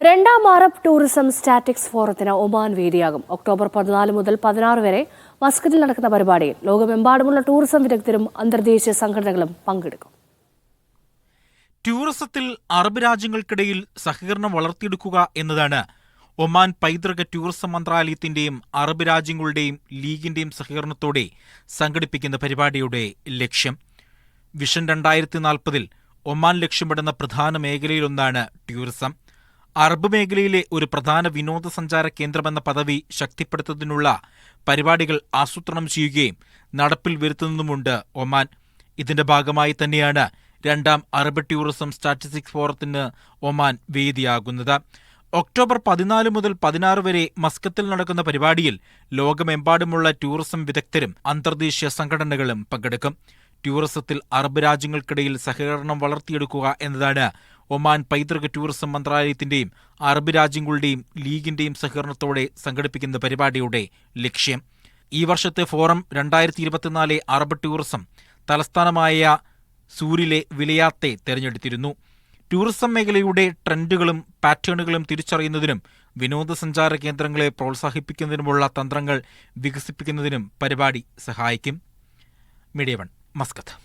രണ്ടാം Arab tourism statics ഫോറത്തിന് Oman വേദിയാകും. ഒക്ടോബർ 14 മുതൽ 16 വരെ മസ്കറ്റിൽ നടക്കുന്ന പരിപാടിയിൽ ലോകമെമ്പാടുമുള്ള ടൂറിസം വിദഗ്ധരും അന്തർദേശീയ സംഘടനകളും പങ്കെടുക്കും. ടൂറിസത്തിൽ അറബ് രാജ്യങ്ങൾക്കിടയിൽ സഹകരണം വളർത്തിയെടുക്കുക എന്നതാണ് ഒമാൻ പൈതൃക ടൂറിസം മന്ത്രാലയത്തിന്റെയും അറബ് രാജ്യങ്ങളുടെയും ലീഗിന്റെയും സഹകരണത്തോടെ സംഘടിപ്പിക്കുന്ന പരിപാടിയുടെ ലക്ഷ്യം. വിഷൻ 2040 ഒമാൻ ലക്ഷ്യമിടുന്ന പ്രധാന മേഖലയിലൊന്നാണ് ടൂറിസം. അറബ് മേഖലയിലെ ഒരു പ്രധാന വിനോദസഞ്ചാര കേന്ദ്രമെന്ന പദവി ശക്തിപ്പെടുത്തുന്നതിനുള്ള പരിപാടികൾ ആസൂത്രണം ചെയ്യുകയും നടപ്പിൽ വരുത്തുന്നതുമുണ്ട് ഒമാൻ. ഇതിന്റെ ഭാഗമായി തന്നെയാണ് രണ്ടാം അറബ് ടൂറിസം സ്റ്റാറ്റിസ്റ്റിക്സ് ഫോറത്തിന് ഒമാൻ വേദിയാകുന്നത്. ഒക്ടോബർ 14 മുതൽ 16 വരെ മസ്കത്തിൽ നടക്കുന്ന പരിപാടിയിൽ ലോകമെമ്പാടുമുള്ള ടൂറിസം വിദഗ്ധരും അന്തർദേശീയ സംഘടനകളും പങ്കെടുക്കും. ടൂറിസത്തിൽ അറബ് രാജ്യങ്ങൾക്കിടയിൽ സഹകരണം വളർത്തിയെടുക്കുക എന്നതാണ് ഒമാൻ പൈതൃക ടൂറിസം മന്ത്രാലയത്തിന്റെയും അറബ് രാജ്യങ്ങളുടെയും ലീഗിന്റെയും സഹകരണത്തോടെ സംഘടിപ്പിക്കുന്ന പരിപാടിയുടെ ലക്ഷ്യം. ഈ വർഷത്തെ ഫോറം 2024 അറബ് ടൂറിസം തലസ്ഥാനമായ സൂരിലെ വിലയാത്തെ തെരഞ്ഞെടുത്തിരുന്നു. ടൂറിസം മേഖലയുടെ ട്രെൻഡുകളും പാറ്റേണുകളും തിരിച്ചറിയുന്നതിനും വിനോദസഞ്ചാര കേന്ദ്രങ്ങളെ പ്രോത്സാഹിപ്പിക്കുന്നതിനുമുള്ള തന്ത്രങ്ങൾ വികസിപ്പിക്കുന്നതിനും പരിപാടി സഹായിക്കും. Media 1 Muscat.